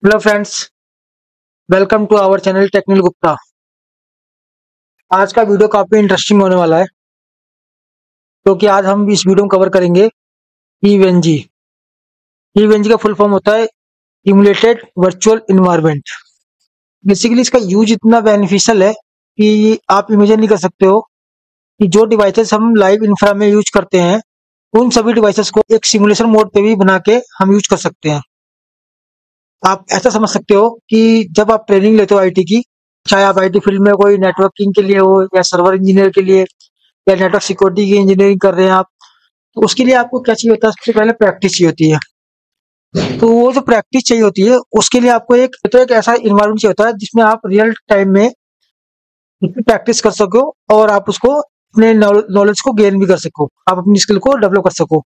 Hello friends, welcome to our channel Technical Gupta. आज का video काफी इंटरेस्टिंग होने वाला है क्योंकि आज हम इस वीडियो में कवर करेंगे ईवीएनजी। ईवीएनजी का फुल फॉर्म होता है इम्यूलेटेड वर्चुअल इन्वायरमेंट। बेसिकली इसका यूज इतना बेनिफिशियल है कि आप इमेजिन नहीं कर सकते हो कि जो डिवाइसेस हम लाइव इंफ्रा में यूज करते हैं उन सभी डिवाइसेस को एक सिमुलेशन मोड पे भी बना के हम यूज कर सकते हैं। आप ऐसा समझ सकते हो कि जब आप ट्रेनिंग लेते हो आईटी की, चाहे आप आईटी फील्ड में कोई नेटवर्किंग के लिए हो या सर्वर इंजीनियर के लिए या नेटवर्क सिक्योरिटी की इंजीनियरिंग कर रहे हैं आप, तो उसके लिए आपको क्या चाहिए होता है? सबसे पहले प्रैक्टिस चाहिए होती है। तो वो जो प्रैक्टिस चाहिए होती है उसके लिए आपको एक ऐसा इन्वायरमेंट चाहिए होता है जिसमें आप रियल टाइम में उसकी प्रैक्टिस कर सको और आप उसको अपने नॉलेज को गेन भी कर सको, आप अपनी स्किल को डेवलप कर सको।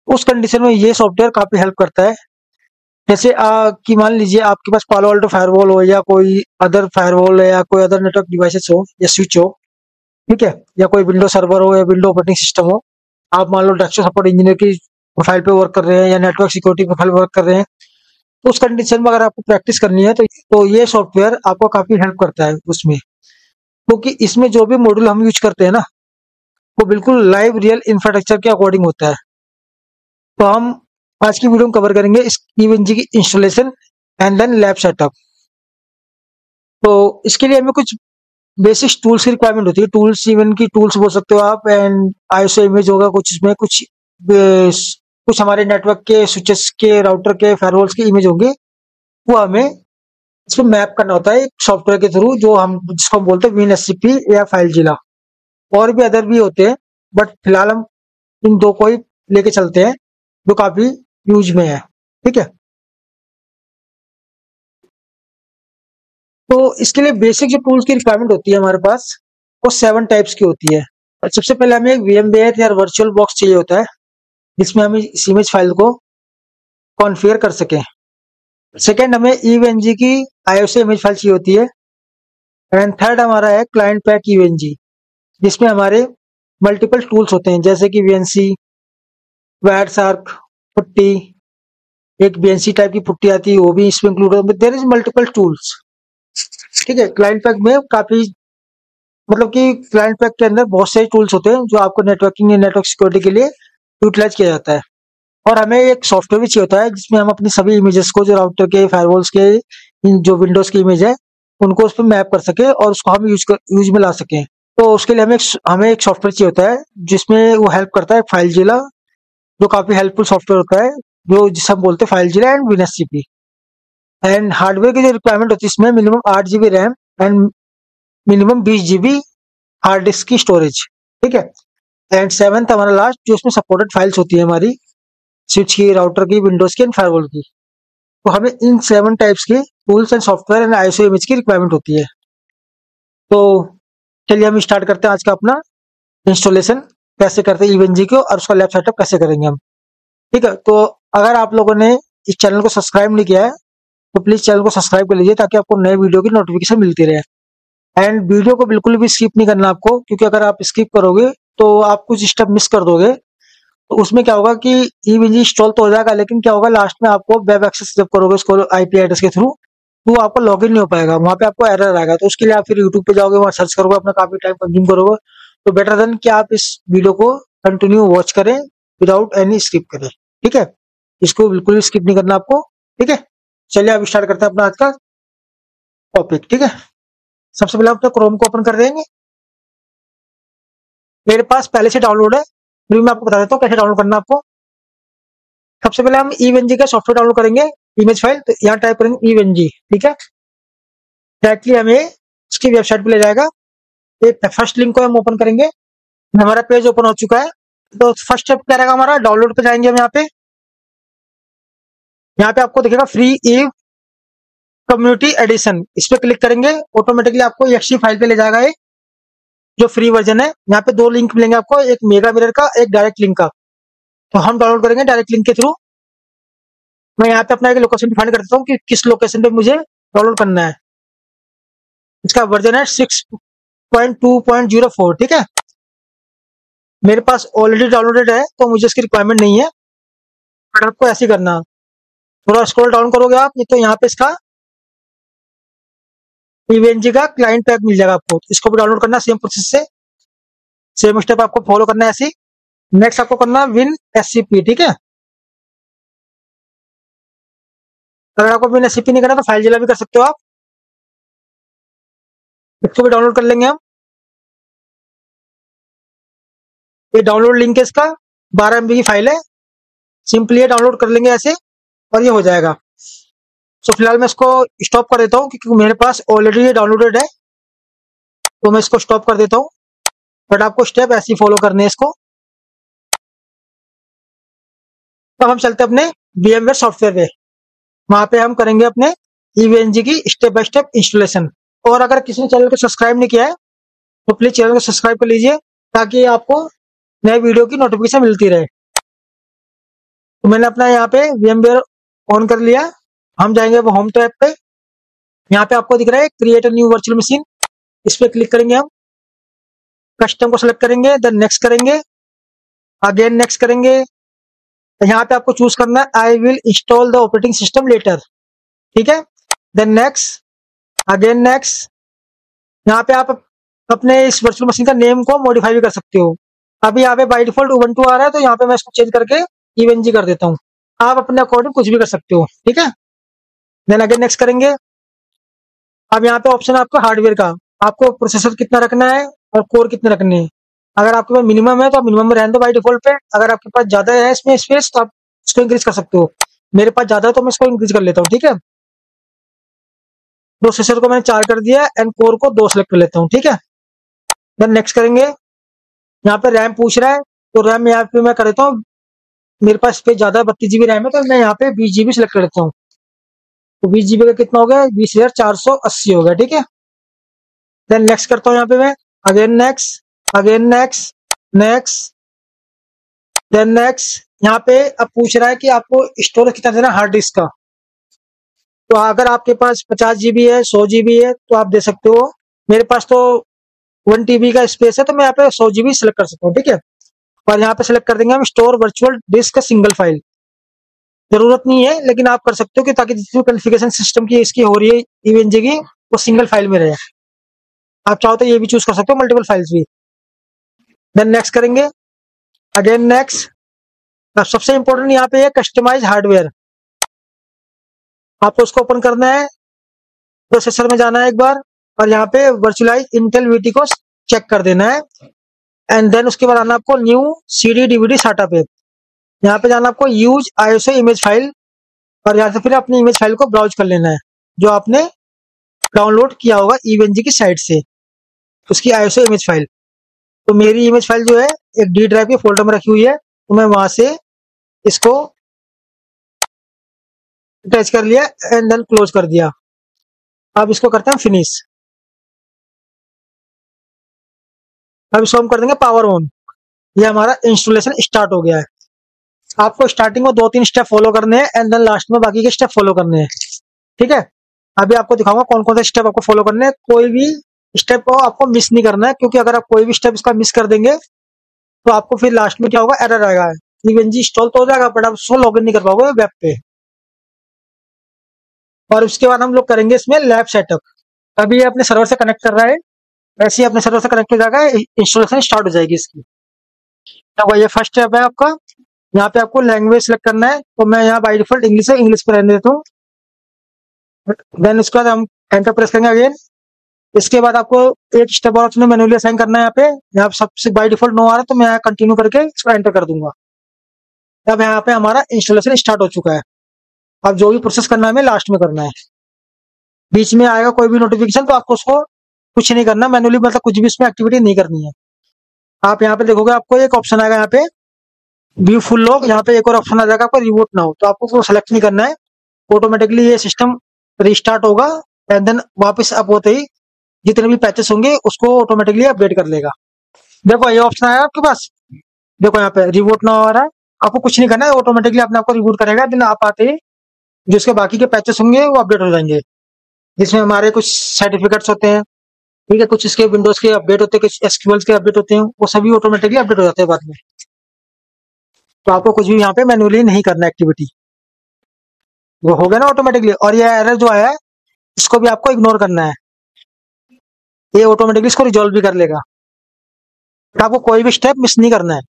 उस कंडीशन में ये सॉफ्टवेयर काफी हेल्प करता है। जैसे कि मान लीजिए आपके पास पालो अल्टो फायरवॉल हो या कोई अदर फायरवॉल है या कोई अदर नेटवर्क डिवाइसेस हो या स्विच हो, ठीक है, या कोई विंडो सर्वर हो या विंडो ऑपरेटिंग सिस्टम हो। आप मान लो डेस्कटॉप सपोर्ट इंजीनियर की प्रोफाइल पे वर्क कर रहे हैं या नेटवर्क सिक्योरिटी प्रोफाइल वर्क कर रहे हैं, तो उस कंडीशन में अगर आपको प्रैक्टिस करनी है तो ये सॉफ्टवेयर आपको काफी हेल्प करता है उसमें, क्योंकि इसमें जो भी मॉड्यूल हम यूज करते हैं ना वो बिल्कुल लाइव रियल इंफ्रास्ट्रक्चर के अकॉर्डिंग होता है। तो हम आज की वीडियो में कवर करेंगे इस ईवीएनजी की installation and then lab setup. तो इसके लिए हमें कुछ बेसिक टूल्स की रिक्वायरमेंट होती है। टूल्स इवन की टूल्स बोल सकते हो आप, एंड आईएसओ इमेज होगा कुछ, इसमें कुछ हमारे नेटवर्क के स्विचेस के राउटर के फायरवॉल्स की इमेज होंगे। वो हमें इसमें मैप करना होता है एक सॉफ्टवेयर के थ्रू, जो हम जिसको हम बोलते हैं WinSCP या फाइलजिला। और भी अदर भी होते हैं, बट फिलहाल हम इन दो को ही लेके चलते हैं जो काफी यूज में है। ठीक है, तो इसके लिए बेसिक जो टूल्स की रिक्वायरमेंट होती है हमारे पास, वो 7 टाइप्स की होती है। सबसे पहले हमें एक VMware या वर्चुअल बॉक्स चाहिए होता है जिसमें हम इस इमेज फाइल को कॉन्फ़िगर कर सकें। सेकेंड, हमें ईवीएनजी की आईओसी इमेज फाइल चाहिए होती है। एंड थर्ड हमारा है क्लाइंट पैक ईवीएनजी, जिसमें हमारे मल्टीपल टूल्स होते हैं जैसे कि VNC, वैट शार्क, पुट्टी, एक BNC टाइप की पुट्टी आती है वो भी इसमें इंक्लूड है। There is multiple tools. ठीक है, क्लाइंट पैक में काफी, मतलब कि क्लाइंट पैक के अंदर बहुत सारे टूल्स होते हैं जो आपको नेटवर्किंग या नेटवर्क सिक्योरिटी के लिए यूटिलाइज किया जाता है। और हमें एक सॉफ्टवेयर भी चाहिए होता है जिसमें हम अपनी सभी इमेजेस को, जो राउटर के फायरवॉल्स के जो विंडोज की इमेज है, उनको उस पर मैप कर सके और उसको हम यूज में ला सकें। तो उसके लिए हमें एक सॉफ्टवेयर चाहिए होता है जिसमें वो हेल्प करता है फाइलजिला, जो काफी हेल्पफुल सॉफ्टवेयर होता है, जो जिसे हम बोलते हैं फाइलजिला एंड WinSCP। एंड हार्डवेयर की जो रिक्वायरमेंट होती है इसमें minimum 8 GB RAM and minimum 20 GB hard disk की स्टोरेज। ठीक है, एंड सेवंथ हमारा लास्ट, जो इसमें सपोर्टेड फाइल्स होती है हमारी स्विच की, राउटर की, विंडोज की एंड फायरवॉल की। तो हमें इन 7 टाइप्स के tools and software and ISO image की रिक्वायरमेंट होती है। तो चलिए हम स्टार्ट करते हैं आज का अपना इंस्टॉलेशन कैसे करते हैं ईवीएनजी को, और उसका लैब सेटअप कैसे करेंगे हम। ठीक है, तो अगर आप लोगों ने इस चैनल को सब्सक्राइब नहीं किया है तो प्लीज चैनल को सब्सक्राइब कर लीजिए ताकि आपको नए वीडियो की नोटिफिकेशन मिलती रहे। एंड वीडियो को बिल्कुल भी स्किप नहीं करना आपको, क्योंकि अगर आप स्किप करोगे तो आप कुछ स्टेप मिस कर दोगे। तो उसमें क्या होगा कि ईवीएनजी इंस्टॉल तो हो जाएगा, लेकिन क्या होगा लास्ट में आपको वेब एक्सेस जब करोगे उसको आईपी एड्रेस के थ्रू, तो वो आपको लॉगिन नहीं हो पाएगा, वहां पे आपको एरर आएगा। तो उसके लिए आप फिर यूट्यूब पे जाओगे, वहां सर्च करोगे, अपना काफी टाइम कंज्यूम करोगे। तो बेटर देन कि आप इस वीडियो को कंटिन्यू वॉच करें विदाउट एनी स्किप करें। ठीक है, इसको बिल्कुल भी स्किप नहीं करना आपको। ठीक है, चलिए आप स्टार्ट करते हैं अपना आज का टॉपिक। ठीक है, सबसे पहले आप तो क्रोम को ओपन कर देंगे। मेरे पास पहले से डाउनलोड है, फिर मैं आपको बता देता हूँ कैसे डाउनलोड करना है आपको। सबसे पहले हम ईवीएनजी का सॉफ्टवेयर डाउनलोड करेंगे, इमेज फाइल। तो यहाँ टाइप करेंगे ईवीएनजी। ठीक है, डायरेक्टली हमें उसकी वेबसाइट पे ले जाएगा। फर्स्ट लिंक को हम ओपन करेंगे, हमारा पेज ओपन हो चुका है। तो फर्स्ट स्टेप क्या रहेगा हमारा, डाउनलोड पे जाएंगे हम। यहाँ पे आपको दिखेगा फ्री ईव कम्युनिटी एडिशन, इस पे क्लिक करेंगे, ऑटोमेटिकली आपको एक्सटी फाइल पे ले जाएगा ये, जो फ्री वर्जन है। यहाँ पे 2 लिंक मिलेंगे आपको, एक मेगा मिरर का, एक डायरेक्ट लिंक का। तो हम डाउनलोड करेंगे डायरेक्ट लिंक के थ्रू। मैं यहाँ पे अपना एक लोकेशन डिफाइन कर देता हूँ कि किस लोकेशन पे मुझे डाउनलोड करना है। इसका वर्जन है 6.2.04। ठीक है, मेरे पास ऑलरेडी डाउनलोडेड है तो मुझे इसकी रिक्वायरमेंट नहीं है, बट आपको ऐसे ही करना। थोड़ा स्क्रॉल डाउन करोगे आप नहीं तो यहाँ पे इसका ईवीएनजी का क्लाइंट पैक मिल जाएगा आपको, इसको भी डाउनलोड करना सेम प्रोसेस से, सेम स्टेप आपको फॉलो करना है ऐसे। नेक्स्ट आपको करना है विन एससीपी, ठीक है। अगर आपको विन एससीपी नहीं करना तो फाइल जिला भी कर सकते हो आप, इसको भी डाउनलोड कर लेंगे हम। ये डाउनलोड लिंक है इसका, 12 MB की फाइल है, सिंपली ये डाउनलोड कर लेंगे ऐसे और ये हो जाएगा। सो फिलहाल मैं इसको स्टॉप कर देता हूँ क्योंकि मेरे पास ऑलरेडी ये डाउनलोडेड है, तो मैं इसको स्टॉप कर देता हूँ। बट आपको स्टेप ऐसे ही फॉलो करने हैं इसको। अब हम चलते हैं अपने VMware सॉफ्टवेयर पे, वहां पे हम करेंगे अपने ईवीएनजी की स्टेप बाय स्टेप इंस्टॉलेशन। और अगर किसी ने चैनल को सब्सक्राइब नहीं किया है तो प्लीज चैनल को सब्सक्राइब कर लीजिए ताकि आपको नए वीडियो की नोटिफिकेशन मिलती रहे। तो मैंने अपना यहाँ पे VMware ऑन कर लिया। हम जाएंगे वो होम टैब पे, यहाँ पे आपको दिख रहा है create a new virtual machine, इस पे क्लिक करेंगे हम, कस्टम को सेलेक्ट करेंगे, देन नेक्स्ट करेंगे, अगेन नेक्स्ट करेंगे। यहाँ पे आपको चूज करना है I will install the operating system later, ठीक है। Then next, again next. यहाँ पे आप अपने इस वर्चुअल मशीन का नेम को मॉडिफाई भी कर सकते हो। अभी यहाँ पे बाय डिफॉल्ट उबंटू आ रहा है तो यहाँ पे मैं इसको चेंज करके ईवीएनजी कर देता हूँ। आप अपने अकॉर्डिंग कुछ भी कर सकते हो, ठीक है। देन अगेन नेक्स्ट करेंगे। अब यहाँ पे ऑप्शन है आपका हार्डवेयर का, आपको प्रोसेसर कितना रखना है और कोर कितने रखने हैं। अगर आपके पास मिनिमम है तो आप मिनिमम में रहने दो बाय डिफॉल्ट पे, अगर आपके पास ज्यादा है इसमें स्पेस तो आप इसको इंक्रीज कर सकते हो। मेरे पास ज्यादा है तो मैं इसको इंक्रीज कर लेता हूँ, ठीक है। प्रोसेसर को मैंने 4 कर दिया एंड कोर को 2 सेलेक्ट कर लेता हूँ, ठीक है। देन नेक्स्ट करेंगे। यहाँ पे रैम पूछ रहा है तो रैम यहाँ पे मैं कर देता हूँ, मेरे पास स्पेस ज्यादा है, 32 GB रैम है तो मैं यहाँ पे 20 GB सेलेक्ट कर देता हूँ। तो 20 GB का कितना हो गया, 20,480 हो गया, ठीक है। देन नेक्स्ट करता हूँ यहाँ पे मैं, again next, again next, next, then next. यहाँ पे अब पूछ रहा है कि आपको स्टोरेज कितना देना हार्ड डिस्क का। तो अगर आपके पास 50 GB है, 100 GB है तो आप दे सकते हो। मेरे पास तो 1 TB का स्पेस है तो मैं यहाँ पे 100 GB सेलेक्ट कर सकता हूँ, ठीक है। और यहाँ पे सेलेक्ट कर देंगे हम स्टोर वर्चुअल डिस्क का सिंगल फाइल। जरूरत नहीं है लेकिन आप कर सकते हो कि ताकि जितनी कॉन्फ़िगरेशन सिस्टम की इसकी हो रही है ईवीएनजी की वो सिंगल फाइल में रहे। आप चाहो तो ये भी चूज कर सकते हो, मल्टीपल फाइल्स भी। देन नेक्स्ट करेंगे, अगेन नेक्स्ट। अब सबसे इंपॉर्टेंट यहाँ पे है कस्टमाइज हार्डवेयर, आपको उसको ओपन करना है, प्रोसेसर में जाना है एक बार और यहाँ पे वर्चुअलाइज इंटेल वीटी को चेक कर देना है। एंड देन उसके बाद आना आपको न्यू CD DVD SATA पे, यहाँ पे जाना आपको यूज ISO इमेज फाइल और यहाँ से फिर अपनी इमेज फाइल को ब्राउज कर लेना है जो आपने डाउनलोड किया होगा ईवीएनजी की साइट से, उसकी ISO इमेज फाइल। तो मेरी इमेज फाइल जो है एक D ड्राइव के फोल्डर में रखी हुई है तो मैं वहां से इसको अटैच कर लिया एंड देन क्लोज कर दिया। अब इसको करते हैं फिनिश। अब इसको हम कर देंगे पावर ऑन। ये हमारा इंस्टॉलेशन स्टार्ट हो गया है। आपको स्टार्टिंग में 2-3 स्टेप फॉलो करने हैं एंड देन लास्ट में बाकी के स्टेप फॉलो करने हैं, ठीक है। अभी आपको दिखाऊंगा कौन कौन से स्टेप आपको फॉलो करने हैं। कोई भी स्टेप को आपको मिस नहीं करना है क्योंकि अगर आप कोई भी स्टेप इसका मिस कर देंगे तो आपको फिर लास्ट में क्या होगा, एरर आएगा। ईवीएनजी इंस्टॉल तो हो जाएगा बट आप उसको लॉगिन नहीं कर पाओगे वेब पे। और उसके बाद हम लोग करेंगे इसमें लैब सेटअप। अभी ये अपने सर्वर से कनेक्ट कर रहा है, वैसे ही अपने सर्वर से कनेक्ट हो जाएगा, इंस्टॉलेशन स्टार्ट हो जाएगी इसकी। तो ये फर्स्ट स्टेप है आपका। यहाँ पे आपको लैंग्वेज सेलेक्ट करना है तो मैं यहाँ बाय डिफॉल्ट इंग्लिश है, इंग्लिश पे रहने देता हूँ। देन उसके बाद हम एंटर प्रेस करेंगे अगेन। इसके बाद आपको एक स्टेप और ऑप्शन मैन्युअली असाइन करना है। यहाँ पे यहाँ सबसे बाय डिफॉल्ट नो आ रहा है तो मैं यहाँ कंटिन्यू करके इसको एंटर कर दूंगा। अब यहाँ पे हमारा इंस्टॉलेशन स्टार्ट हो चुका है। अब जो भी प्रोसेस करना है हमें लास्ट में करना है। बीच में आएगा कोई भी नोटिफिकेशन तो आपको उसको कुछ नहीं करना, मैन्युअली मतलब कुछ भी इसमें एक्टिविटी नहीं करनी है। आप यहाँ पे देखोगे आपको एक ऑप्शन आएगा यहाँ पे व्यू फुल लॉग, यहाँ पे एक और ऑप्शन आ जाएगा आपको रिबूट नाउ, तो आपको वो सेलेक्ट नहीं करना है। ऑटोमेटिकली ये सिस्टम रिस्टार्ट होगा एंड देन वापस अप होते ही जितने भी पैचेस होंगे उसको ऑटोमेटिकली अपडेट कर लेगा। देखो ये ऑप्शन आया आपके पास, देखो यहाँ पे रिबूट नाउ आ रहा है। आपको कुछ नहीं करना है, ऑटोमेटिकली अपने आपको रिबूट करेगा। दिन आप आते ही जो इसके बाकी के पैचेस होंगे वो अपडेट हो जाएंगे, जिसमें हमारे कुछ सर्टिफिकेट्स होते हैं, ठीक है, कुछ इसके विंडोज के अपडेट होते हैं, कुछ एसक्यूएल के अपडेट होते हैं, वो सभी ऑटोमेटिकली अपडेट हो जाते हैं बाद में। तो आपको कुछ भी यहाँ पे मैन्युअली नहीं करना एक्टिविटी। वो हो गया ना ऑटोमेटिकली। और ये एरर जो है इसको भी आपको इग्नोर करना है, ये ऑटोमेटिकली इसको रिजॉल्व भी कर लेगा। तो आपको कोई भी स्टेप मिस नहीं करना है।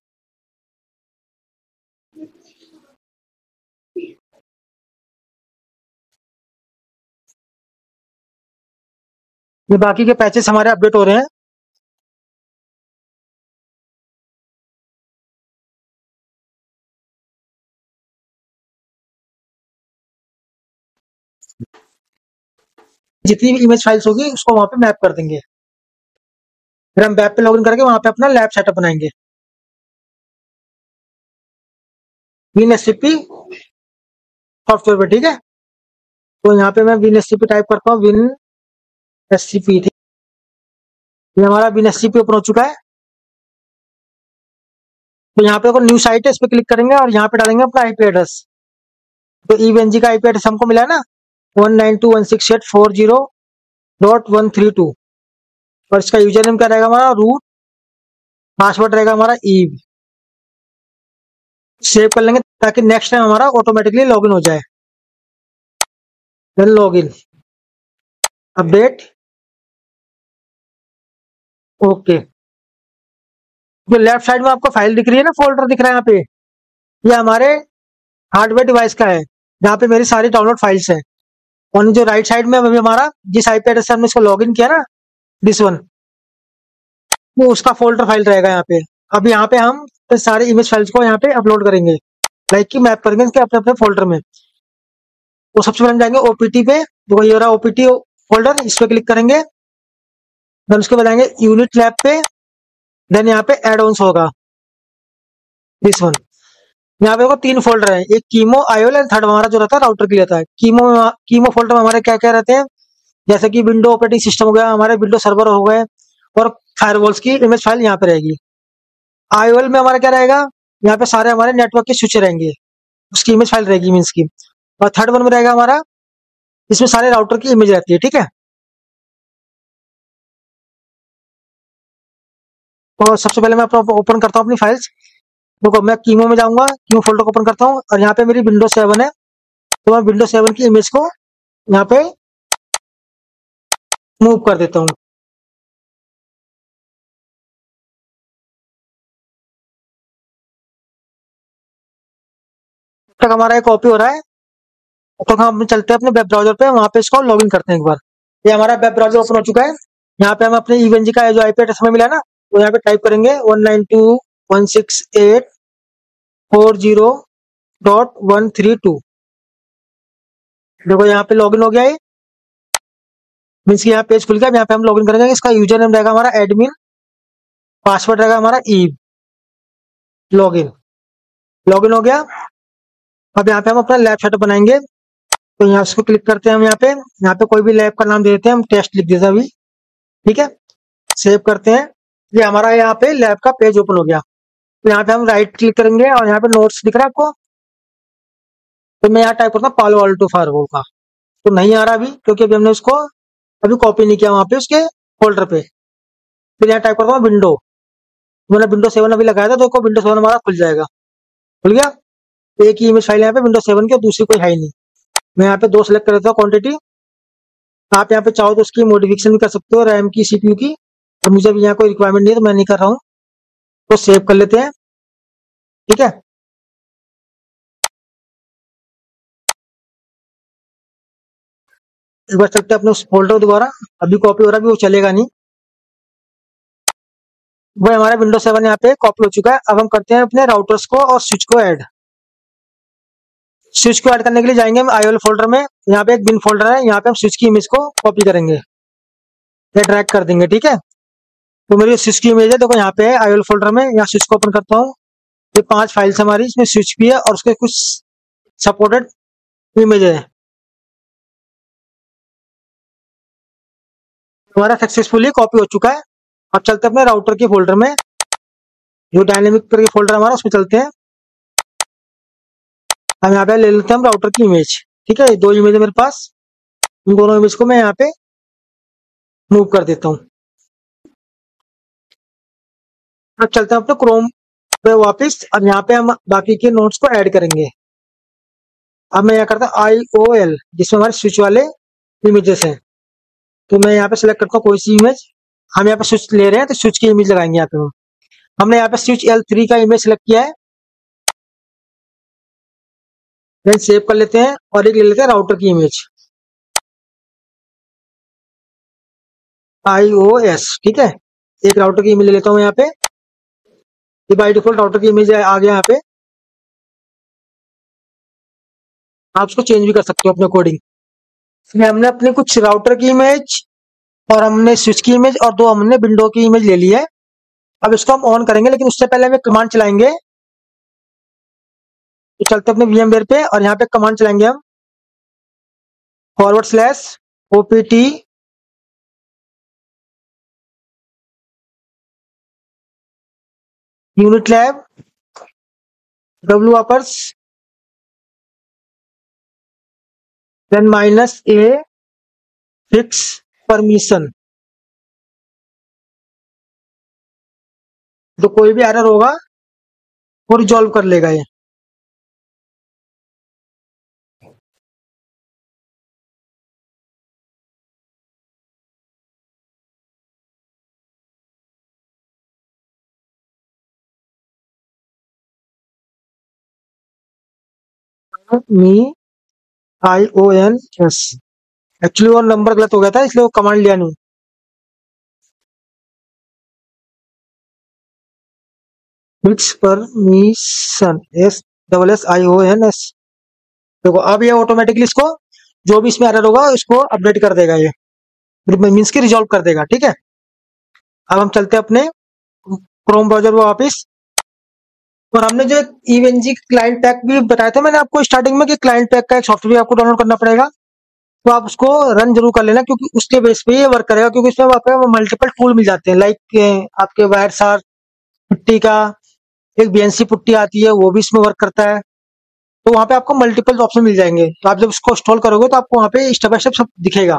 ये बाकी के पैचेस हमारे अपडेट हो रहे हैं। जितनी भी इमेज फाइल्स होगी उसको वहां पे मैप कर देंगे। फिर हम वेब पे लॉगिन करके वहां पे अपना लैब सेटअप बनाएंगे विन एससीपी सॉफ्टवेयर पे, ठीक है। तो यहाँ पे मैं विन एससीपी टाइप करता हूँ, विन एससीपी, ठीक। ये हमारा विन एससीपी ओपन हो चुका है। तो यहाँ पे न्यू साइट है, इस पे क्लिक करेंगे और यहाँ पे डालेंगे अपना आईपी एड्रेस। तो ईवीएनजी का आईपी एड्रेस हमको मिला है ना, 192.168.40.132। और इसका यूजर नेम क्या रहेगा हमारा, रूट। पासवर्ड रहेगा हमारा ईव। सेव कर लेंगे ताकि नेक्स्ट टाइम हमारा ऑटोमेटिकली लॉगिन हो जाए। Then login, update, okay. जो लेफ्ट साइड में आपको फाइल दिख रही है ना, फोल्डर दिख रहा है यहाँ पे, ये हमारे हार्डवेयर डिवाइस का है, जहाँ पे मेरी सारी डाउनलोड फाइल्स है। और जो राइट साइड में अभी हमारा जिस आईपी एड्रेस से हमने इसको लॉगिन किया ना, दिस वन, वो उसका फोल्डर फाइल रहेगा यहाँ पे। अब यहाँ पे हम सारे इमेज फाइल्स को यहाँ पे अपलोड करेंगे, लाइक कि मैप करेंगे इसके अपने अपने फोल्डर में। तो सबसे पहले हम जाएंगे ओपीटी पे, जो ये रहा ओपीटी फोल्डर, इस पे क्लिक करेंगे। देन उसके बाद आएंगे यूनिट लैब पे। देन यहाँ पे एड ऑन्स होगा, दिस वन। यहाँ पे 3 फोल्डर है, एक कीमो, आईओएल एंड थर्ड हमारा जो रहता है राउटर के लिए रहता है। कीमो फोल्डर में हमारे क्या क्या रहते हैं, जैसे कि विंडो ऑपरेटिंग सिस्टम हो गया, हमारे विंडो सर्वर हो गए, और फायरवॉल्स की इमेज फाइल यहाँ पे रहेगी। आईओएल में हमारा क्या रहेगा, यहाँ पे सारे हमारे नेटवर्क के स्विच रहेंगे, उसकी इमेज फाइल रहेगी मीन्स की। और थर्ड वन में रहेगा हमारा, इसमें सारे राउटर की इमेज रहती है, ठीक है। तो सबसे पहले मैं अपना ओपन करता हूँ अपनी फाइल्स। देखो मैं कीमो में जाऊंगा, कीमो फोल्डर को ओपन करता हूँ, और यहाँ पे मेरी विंडो 7 है। तो मैं विंडो 7 की इमेज को यहाँ पे मूव कर देता हूँ। तब तक हमारा एक कॉपी हो रहा है, तब तक हम चलते हैं अपने वेब ब्राउजर पे, वहां पे इसको लॉगिन करते हैं एक बार। ये हमारा वेब ब्राउजर ओपन हो चुका है। यहाँ पे हम अपने ईवेनजी का जो आईपी एड्रेस हमें मिला ना, वो यहाँ पे टाइप करेंगे 192.168.40.132। देखो यहाँ पे लॉगिन हो गया है, मीन्स की यहाँ पेज खुल गया। यहाँ पे हम लॉगिन करेंगे, इसका यूजर नेम रहेगा हमारा एडमिन, पासवर्ड रहेगा हमारा ईव। लॉगिन, लॉगिन हो गया। अब यहाँ पे हम अपना लैब सेटअप बनाएंगे। तो यहाँ इसको क्लिक करते हैं हम, यहाँ पे कोई भी लैब का नाम दे देते हैं, हम टेस्ट लिख देते हैं अभी, ठीक है। सेव करते हैं। ये हमारा यहाँ पे लैब का पेज ओपन हो गया। तो यहाँ पे हम राइट क्लिक करेंगे और यहाँ पे नोट्स दिख रहा है आपको। तो मैं यहाँ टाइप करता हूँ पालो अल्टो फायरवॉल का। तो नहीं आ रहा अभी, क्योंकि अभी हमने उसको अभी कॉपी नहीं किया वहां पे उसके फोल्डर पे। फिर यहाँ टाइप करता हूँ विंडो। मैंने विंडो 7 अभी लगाया था, तो विंडो 7 हमारा खुल जाएगा। खुल गया। एक ही इमेज फाइल यहाँ पे विंडो 7 की, और दूसरी कोई है ही नहीं। मैं यहाँ पे 2 सेलेक्ट कर देता हूँ क्वांटिटी। आप यहाँ पे चाहो तो उसकी मॉडिफिकेशन भी कर सकते हो, रैम की, सीपीयू की। तो मुझे अभी यहाँ कोई रिक्वायरमेंट नहीं है, तो मैं नहीं कर रहा हूँ। तो सेव कर लेते हैं, ठीक है। एक बार चलते हैं अपने उस फोल्डर दोबारा, अभी कॉपी हो रहा है, अभी वो चलेगा नहीं। वो हमारा विंडो 7 यहाँ पे कॉपी हो चुका है। अब हम करते हैं अपने राउटर्स को और स्विच को ऐड। स्विच को ऐड करने के लिए जाएंगे हम आईओएल फोल्डर में। यहाँ पे एक बिन फोल्डर है, यहाँ पे हम स्विच की इमेज को कॉपी करेंगे या ड्रैग कर देंगे, ठीक है। तो मेरी स्विच की इमेज है, देखो यहाँ पे है आईओएल फोल्डर में। यहाँ स्विच को ओपन करता हूँ। ये 5 फाइल्स हमारी, इसमें स्विच भी है और उसके कुछ सपोर्टेड इमेज है। हमारा सक्सेसफुली कॉपी हो चुका है। अब चलते हैं अपने राउटर के फोल्डर में, जो डायनेमिक करके फोल्डर हमारा, उसमें चलते हैं। हम यहाँ पे ले लेते हैं हम राउटर की इमेज, ठीक है। 2 इमेज है मेरे पास, इन दोनों इमेज को मैं यहाँ पे मूव कर देता हूँ। अब चलते हैं अपने क्रोम पे वापस। अब यहाँ पे हम बाकी के नोट्स को ऐड करेंगे। अब मैं यहाँ करता हूँ IOL, जिसमें हमारे स्विच वाले इमेजेस हैं। तो मैं यहाँ पे सेलेक्ट करता हूँ कोई सी इमेज। हम यहाँ पे स्विच ले रहे हैं तो स्विच की इमेज लगाएंगे यहाँ पे हम। हमने यहाँ पे स्विच L3 का इमेज सेलेक्ट किया है। देन सेव कर लेते हैं और एक ले लेते हैं राउटर की इमेज iOS, ठीक है। एक राउटर की इमेज ले लेता हूँ यहाँ पे। ये बाई डिफॉल्ट राउटर की इमेज आ गया यहाँ पे। आप उसको चेंज भी कर सकते हो अपने अकॉर्डिंग। इसमें हमने अपने कुछ राउटर की इमेज और हमने स्विच की इमेज और दो हमने विंडो की इमेज ले ली है। अब इसको हम ऑन करेंगे, लेकिन उससे पहले हम एक कमांड चलाएंगे। तो चलते अपने VMware पे और यहाँ पे कमांड चलाएंगे हम /opt unitlab whoppers then -a fix permission। तो कोई भी एरर होगा वो रिजॉल्व कर लेगा ये। मी IONS, एक्चुअली वो नंबर गलत हो गया था इसलिए वो कमांड लिया नहीं। Fix permission SSSIONS। देखो अब ये ऑटोमेटिकली इसको जो भी इसमें एरर होगा उसको अपडेट कर देगा, ये मीन्स की रिजॉल्व कर देगा, ठीक है। अब हम चलते हैं अपने क्रोम ब्राउजर में वापस। और हमने जो EVNG क्लाइंट पैक भी बताया था मैंने आपको स्टार्टिंग में कि क्लाइंट पैक का एक सॉफ्टवेयर आपको डाउनलोड करना पड़ेगा। तो आप उसको रन जरूर कर लेना, क्योंकि उसके बेस पे ये वर्क करेगा, क्योंकि इसमें आपको मल्टीपल टूल मिल जाते हैं। लाइक आपके वायर सार पुट्टी का एक BNC पुट्टी आती है, वो भी इसमें वर्क करता है। तो वहाँ पे आपको मल्टीपल ऑप्शन मिल जाएंगे। तो आप जब उसको इंस्टॉल करोगे तो आपको वहाँ पे स्टेप बाय स्टेप सब दिखेगा।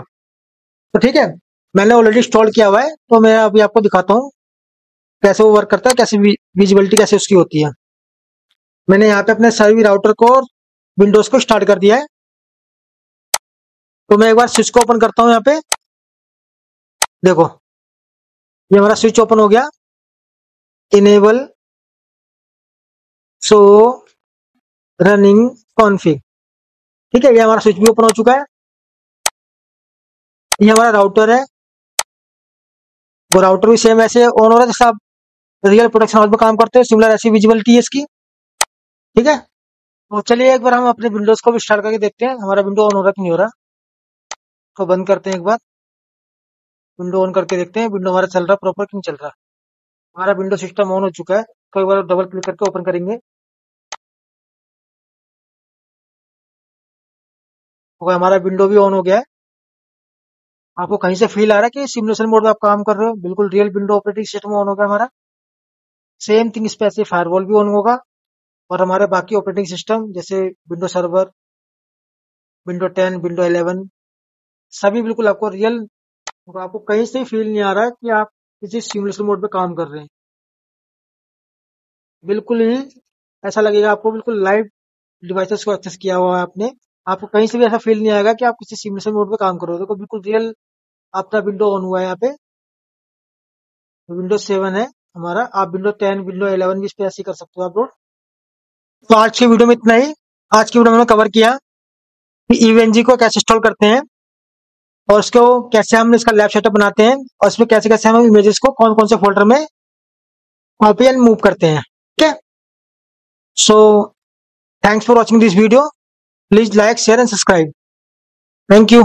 तो ठीक है, मैंने ऑलरेडी इंस्टॉल किया हुआ है, तो मैं अभी आपको दिखाता हूँ कैसे वो वर्क करता है, कैसे विजिबिलिटी कैसे उसकी होती है। मैंने यहाँ पे अपने सर्वी राउटर को और विंडोज को स्टार्ट कर दिया है। तो मैं एक बार स्विच को ओपन करता हूँ यहाँ पे। देखो ये हमारा स्विच ओपन हो गया। इनेबल शो रनिंग कॉन्फिग, ठीक है। ये हमारा स्विच भी ओपन हो चुका है। ये हमारा राउटर है, वो राउटर भी सेम ऐसे ऑन हो रहा है जैसे आप रियल प्रोडक्शन हाउस में काम करते हैं, सिमिलर ऐसी विजिबिलिटी है इसकी, ठीक है। तो चलिए एक बार हम अपने विंडोज को भी स्टार्ट करके देखते हैं हमारा विंडो ऑन हो रहा है कि नहीं हो रहा। तो बंद करते हैं एक बार, विंडो ऑन करके देखते हैं विंडो हमारा चल रहा है प्रॉपर कि नहीं चल रहा। हमारा विंडो सिस्टम ऑन हो चुका है। तो एक बार डबल क्लिक करके ओपन करेंगे। तो हमारा विंडो भी ऑन हो गया है। आपको कहीं से फील आ रहा है कि सिमुलेशन मोड में आप काम कर रहे हो? बिल्कुल real window operating system on होगा हमारा। सेम थिंग इस पे ऐसे फायरवॉल भी ऑन होगा और हमारे बाकी ऑपरेटिंग सिस्टम जैसे विंडो सर्वर, विंडो 10, विंडो 11 सभी बिल्कुल आपको रियल, आपको कहीं से फील नहीं आ रहा है कि आप किसी सिमुलेशन मोड पे काम कर रहे हैं। बिल्कुल ही ऐसा लगेगा आपको बिल्कुल लाइव डिवाइसेस को एक्सेस किया हुआ है आपने। आपको कहीं से भी ऐसा फील नहीं आएगा कि आप किसी सिमुलेशन मोड पे काम कर रहे हो। देखो बिल्कुल रियल अपना विंडो ऑन हुआ है यहाँ पे। विंडो 7 है हमारा। आप विंडो 10, विंडो 11 भी इस पे ऐसे कर सकते हो आप लोग। तो आज की वीडियो में इतना ही। आज की वीडियो में कवर किया कि EVNG को कैसे इंस्टॉल करते हैं और उसको कैसे हम इसका लैब सेटअप बनाते हैं और इसमें कैसे कैसे हम इमेजेस को कौन कौन से फोल्डर में कॉपी एंड मूव करते हैं, ठीक है। So thanks for watching this video. Please like, share and subscribe. Thank you.